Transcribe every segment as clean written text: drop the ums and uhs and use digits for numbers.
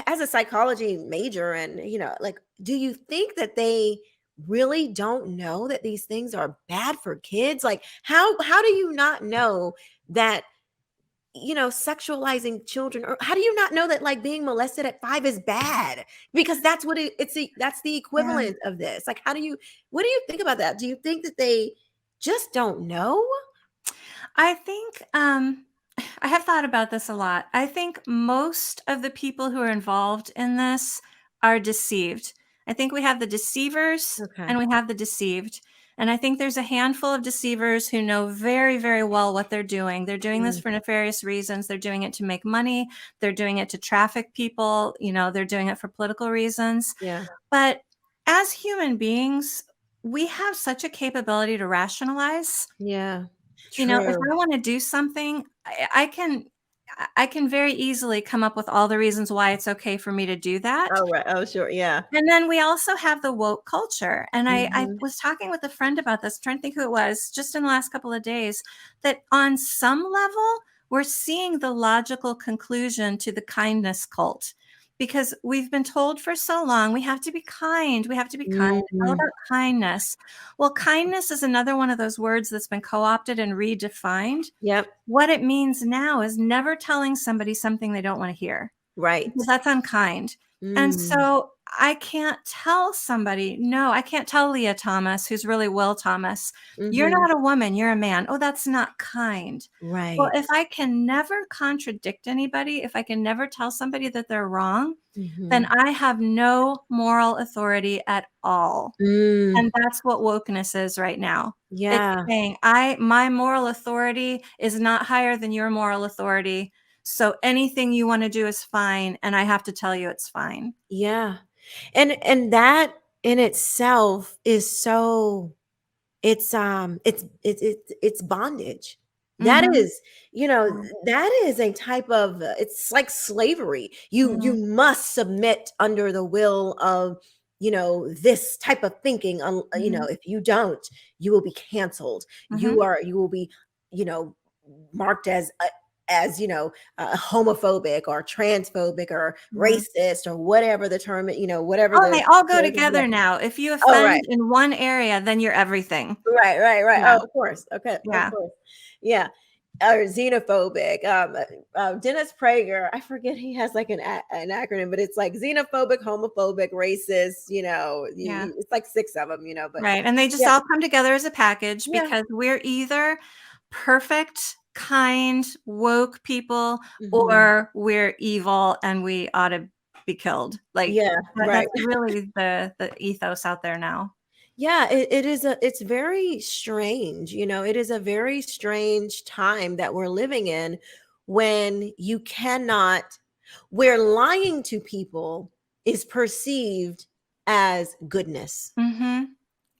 as a psychology major, and like, do you think that they really don't know that these things are bad for kids? Like, how do you not know that sexualizing children, or how do you not know that like being molested at 5 is bad? Because that's what that's the Yeah. equivalent of this. Like, what do you think about that? Do you think that they just don't know? I think I have thought about this a lot. I think most of the people who are involved in this are deceived. I think we have the deceivers Okay. and we have the deceived. And I think there's a handful of deceivers who know very, very well what they're doing. They're doing this Mm, for nefarious reasons. They're doing it to make money. They're doing it to traffic people. They're doing it for political reasons. yeah. But as human beings, we have such a capability to rationalize. Yeah. If True. I wanna do something, I can very easily come up with all the reasons why it's okay for me to do that. Oh, right. Oh, sure. Yeah. And then we also have the woke culture, and I Mhm. was talking with a friend about this, trying to think who it was, just in the last couple of days, that on some level, we're seeing the logical conclusion to the kindness cult, because we've been told for so long, "We have to be kind, we have to be kind, it's all Mhm. about kindness." Well, kindness is another one of those words that's been co-opted and redefined. Yep. What it means now is never telling somebody something they don't wanna hear, Right. because that's unkind. And Mm. so I can't tell somebody, no, I can't tell Leah Thomas, who's really Will Thomas, "You're Mhm. not a woman, you're a man." Oh, that's not kind. Well, Right. if I can never contradict anybody, if I can never tell somebody that they're wrong, then Mhm. I have no moral authority at all. Mm. And that's what wokeness is right now. It's Yeah. saying, my moral authority is not higher than your moral authority, so anything you wanna do is fine, and I have to tell you it's fine. Yeah. And that in itself is so it's bondage. That Mhm. is, that is a type of it's like slavery. You Mhm. must submit under the will of, this type of thinking. Mhm. If you don't, you will be canceled. Mhm. You will be, you know, marked as homophobic or transphobic or Mhm. racist or whatever the term, whatever Oh, and the they all go word. Yeah. together now. If you Oh, right. offend in one area, then you're everything. Right, right, right. Yeah. Oh, of course. Okay, of Yeah. course. Yeah. Or xenophobic. Dennis Prager, I forget, he has like an acronym, but it's like xenophobic, homophobic, racist. Yeah. It's like 6 of them. But Right, and they just yeah, all come together as a package yeah. because we're either perfect, kind, woke people, Mhm. or we're evil and we ought to be killed. Like, Yeah, right. that's really the ethos out there now. Yeah, it's very strange. It is a very strange time that we're living in, when where lying to people is perceived as goodness. Mhm.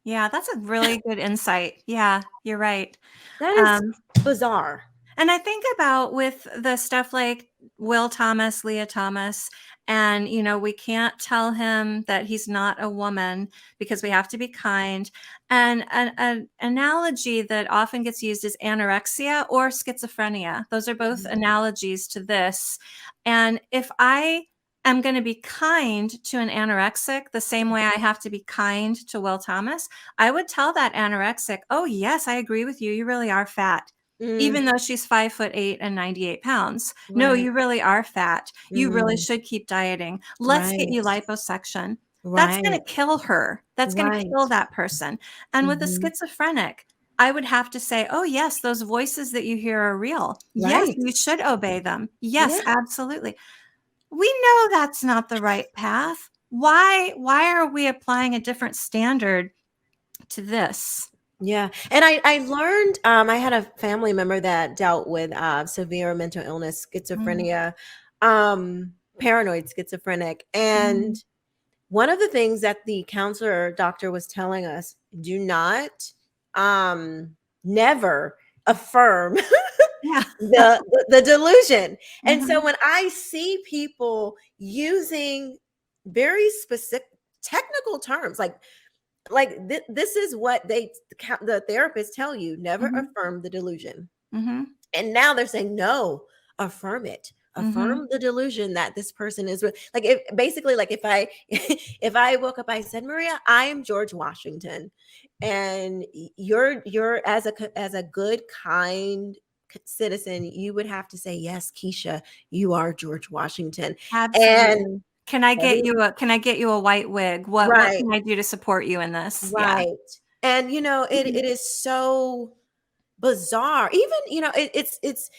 Yeah, that's a really good insight. Yeah, you're right. That is Um bizarre. And I think about with the stuff like Will Thomas, Leah Thomas, and, we can't tell him that he's not a woman because we have to be kind. And an analogy that often gets used is anorexia or schizophrenia. Those are both Mhm. analogies to this. And if I am going to be kind to an anorexic the same way I have to be kind to Will Thomas, I would tell that anorexic, "Oh, yes, I agree with you. You really are fat." Mm, Even though she's 5'8" and 98 pounds. "No, right. you really are fat. You really Mm, should keep dieting. Let's get you right. liposuction." That's gonna Right. kill her. That's gonna Right. kill that person. And with a Mhm. schizophrenic, I would have to say, "Oh, yes, those voices that you hear are real. Yes, Right. you should obey them. Yes, Yeah. absolutely." We know that's not the right path. Why are we applying a different standard to this? Yeah, and I learned, I had a family member that dealt with, severe mental illness, Mm, schizophrenia, paranoid schizophrenic, and mhm. one of the things that the counselor doctor was telling us, do not, never affirm Yeah. the delusion. And so Mhm, when I see people using very specific technical terms, this is what the therapists tell you: never mhm, affirm the delusion. mhm. And now they're saying, no, affirm it, Mhm. affirm the delusion that this person is like, if basically, like, if I if I woke up, I said, Maria, I am George Washington, and you're as a good, kind citizen, you would have to say, yes, Keisha, you are George Washington. And Absolutely. every Can I get you a white wig? What right, can I do to support you in this? Yeah. right. And Mhm. it is so bizarre. Even, it's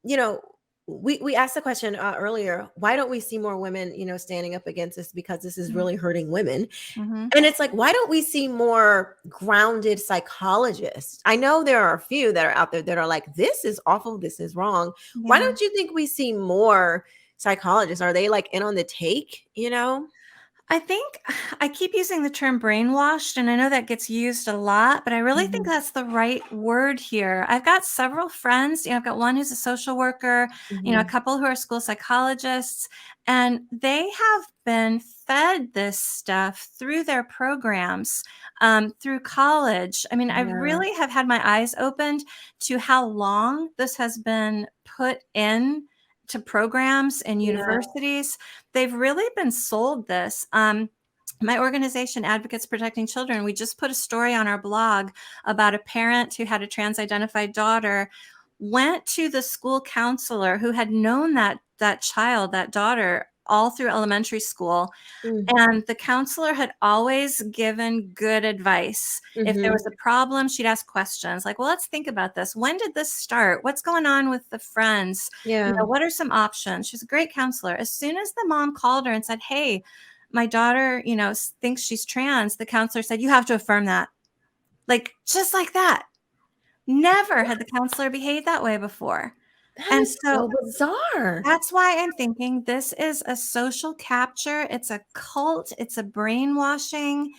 you know, we asked the question earlier, why don't we see more women, standing up against this, because this is Mm. really hurting women. Mhm. And it's like, why don't we see more grounded psychologists? I know there are a few that are out there that are like, this is awful, this is wrong. Why Yeah. don't you think we see more psychologists? Are they like in on the take? I think I keep using the term brainwashed, and I know that gets used a lot, but I really think Mhm, that's the right word here. I've got several friends, I've got one who's a social worker, a mhm. couple who are school psychologists, and they have been fed this stuff through their programs, through college. I mean, I Yeah, really have had my eyes opened to how long this has been put in to programs and yeah. universities. They've really been sold this. My organization, Advocates Protecting Children, we just put a story on our blog about a parent who had a trans identified daughter, went to the school counselor who had known that child, that daughter, all through elementary school, Mm, and the counselor had always given good advice. If there mhm. was a problem, she'd ask questions like, well, let's think about this. When did this start? What's going on with the friends? Yeah. What are some options? She's a great counselor. As soon as the mom called her and said, hey, my daughter, thinks she's trans, the counselor said, you have to affirm that. Like, just like that. Never had the counselor behaved that way before. That And is so so bizarre. that's why I'm thinking this is a social capture. It's a cult. It's a brainwashing.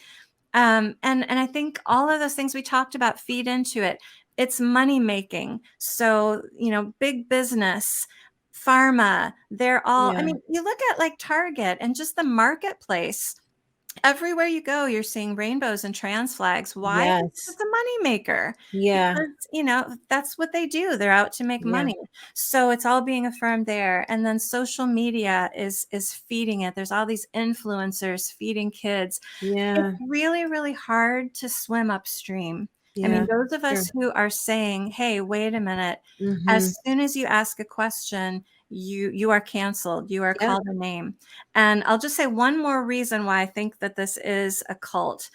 And I think all of those things we talked about feed into it. It's money making. So, big business, pharma, they're all, I Yeah. mean, you look at like Target and just the marketplace. Everywhere you go, you're seeing rainbows and trans flags. Why? Because Yes. it's a money maker. Yeah. Because, that's what they do. They're out to make Yeah. money. So it's all being affirmed there. And then social media is feeding it. There's all these influencers feeding kids. It's Yeah. really, really hard to swim upstream. I mean, Yeah. those of Sure. us who are saying, "Hey, wait a minute," Mhm. as soon as you ask a question, you are canceled. You are Yeah. called a name. And I'll just say one more reason why I think that this is a cult.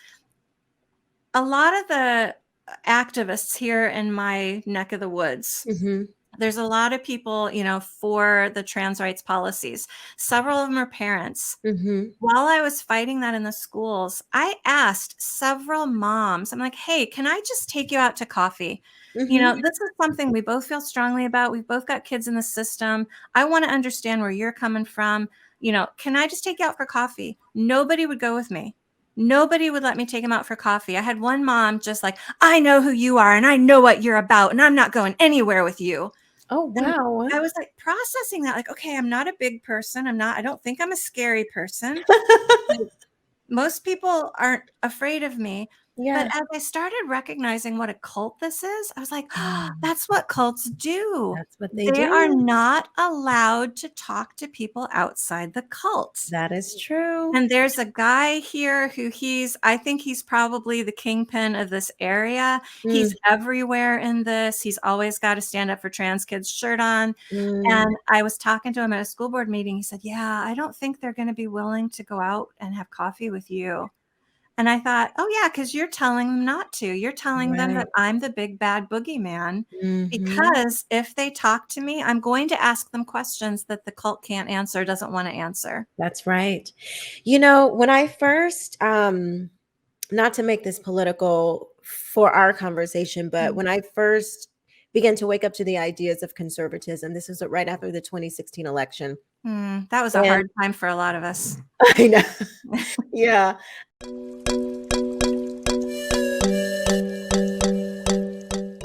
A lot of the activists here in my neck of the woods, Mhm. there's a lot of people, for the trans rights policies. Several of them are parents. Mhm. While I was fighting that in the schools, I asked several moms, I'm like, hey, can I just take you out to coffee? Mhm. This is something we both feel strongly about. We've both got kids in the system. I want to understand where you're coming from. Can I just take you out for coffee? Nobody would go with me. Nobody would let me take them out for coffee. I had one mom just like, I know who you are and I know what you're about and I'm not going anywhere with you. Oh, And wow. I was like processing that, like, okay, I'm not a big person. I don't think I'm a scary person. Like, most people aren't afraid of me. But Yeah. as I started recognizing what a cult this is, I was like, oh, Mm. that's what cults do. That's what they They are do. not allowed to talk to people outside the cult. That is true. And there's a guy here who I think he's probably the kingpin of this area. Mm, He's everywhere in this. He's always got a stand up for trans kids shirt on. mm. And I was talking to him at a school board meeting. He said, yeah, I don't think they're going to be willing to go out and have coffee with you. And I thought, oh, yeah, because you're telling them not to. You're telling them Right. that I'm the big bad boogeyman. Mhm. Because if they talk to me, I'm going to ask them questions that the cult can't answer, doesn't want to answer. That's right. When I first, not to make this political for our conversation, but when I first began to wake up to the ideas of conservatism, this was right after the 2016 election. That was a And hard time for a lot of us. I know. Yeah.